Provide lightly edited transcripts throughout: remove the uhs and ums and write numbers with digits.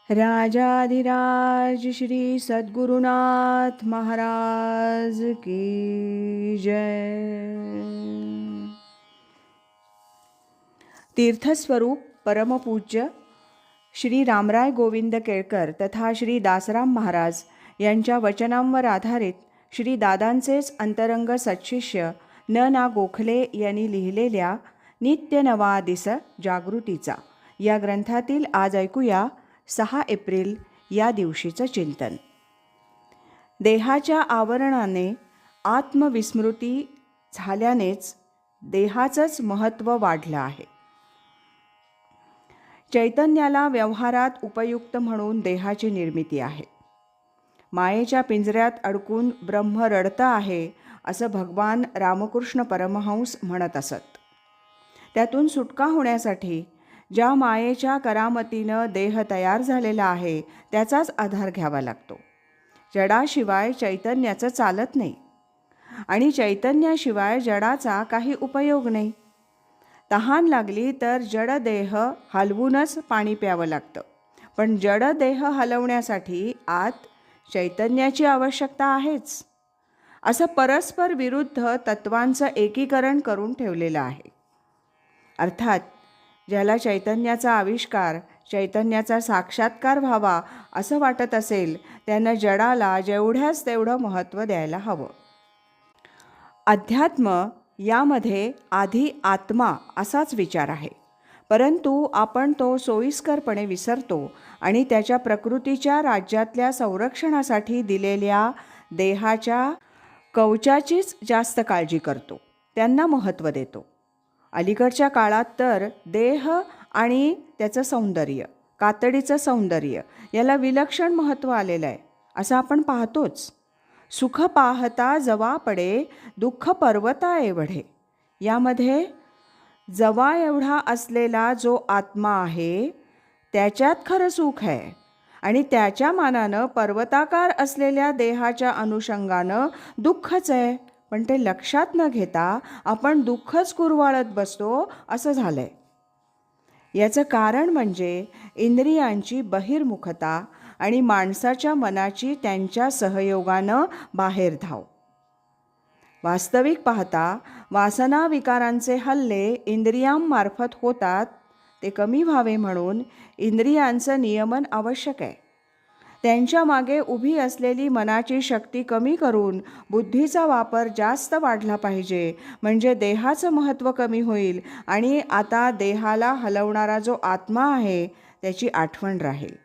राजाधिराज श्री सद्गुरुनाथ महाराज की जय। तीर्थस्वरूप परमपूज्य श्री रामराय गोविंद केळकर तथा श्री दासराम महाराज यांच्या वचनांवर आधारित श्री दादांचेच अंतरंग सत्शिष्य न गोखले यांनी लिहिलेल्या नित्य नवा दिस जागृतीचा या ग्रंथातील आज ऐकूया 6 एप्रिल या दिवशीचं चिंतन। देहाच्या आवरणाने आत्मविस्मृती झाल्यानेच देहाचंच महत्त्व वाढलं आहे। चैतन्याला व्यवहारात उपयुक्त म्हणून देहाची निर्मिती आहे। मायेच्या पिंजऱ्यात अडकून ब्रह्म रडतं आहे असं भगवान रामकृष्ण परमहंस म्हणत असत। त्यातून सुटका होण्यासाठी ज्या मायेच्या करामतीनं देह तयार झालेला आहे त्याचाच आधार घ्यावा लागतो। जडाशिवाय चैतन्याचं चालत नाही आणि चैतन्याशिवाय जडाचा काही उपयोग नाही। तहान लागली तर जड देह हलवूनच पाणी प्यावं लागतं, पण जड देह हलवण्यासाठी आत चैतन्याची आवश्यकता आहेच। असं परस्पर विरुद्ध तत्वांचं एकीकरण करून ठेवलेलं आहे। अर्थात ज्याला चैतन्याचा आविष्कार, चैतन्याचा साक्षात्कार व्हावा असं वाटत असेल त्यानं जडाला जेवढ्याच तेवढं महत्त्व द्यायला हवं। अध्यात्म यामध्ये आधी आत्मा असाच विचार आहे, परंतु आपण तो सोयीस्करपणे विसरतो आणि त्याच्या प्रकृतीच्या राज्यातल्या संरक्षणासाठी दिलेल्या देहाच्या कवचाचीच जास्त काळजी करतो, त्यांना महत्त्व देतो। अलीकडच्या काळात तर देह आणि त्याचं सौंदर्य, कातडीचं सौंदर्य याला विलक्षण महत्त्व आलेलं आहे असं आपण पाहतोच। सुख पाहता जवा पडे, दुःख पर्वता एवढे। यामध्ये जवा एवढा असलेला जो आत्मा आहे त्याच्यात खरं सुख आहे आणि त्याच्या मानानं पर्वताकार असलेल्या देहाच्या अनुषंगानं दुःखच आहे, पण ते लक्षात न घेता आपण दुःखच कुरवाळत बसतो असं झालंय। याचं कारण म्हणजे इंद्रियांची बहिर्मुखता आणि माणसाच्या मनाची त्यांच्या सहयोगानं बाहेर धाव। वास्तविक पाहता वासना विकारांचे हल्ले इंद्रियांमार्फत होतात, ते कमी व्हावे म्हणून इंद्रियांचं नियमन आवश्यक आहे। त्यांच्या मागे उभी असलेली मनाची शक्ती कमी करून बुद्धीचा वापर जास्त वाढला पाहिजे, म्हणजे देहाचं महत्त्व कमी होईल आणि आता देहाला हलवणारा जो आत्मा आहे त्याची आठवण राहील।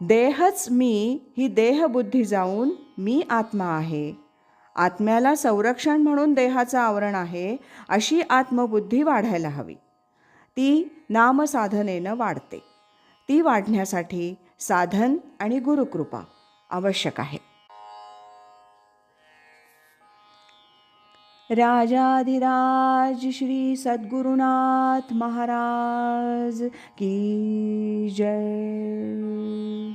देहच मी ही देहबुद्धी जाऊन मी आत्मा आहे, आत्म्याला संरक्षण म्हणून देहाचं आवरण आहे अशी आत्मबुद्धी वाढायला हवी। ती नामसाधनेनं वाढते। ती वाढण्यासाठी साधन आणि गुरुकृपा आवश्यक आहे। राजाधिराज श्री सद्गुरुनाथ महाराज की जय।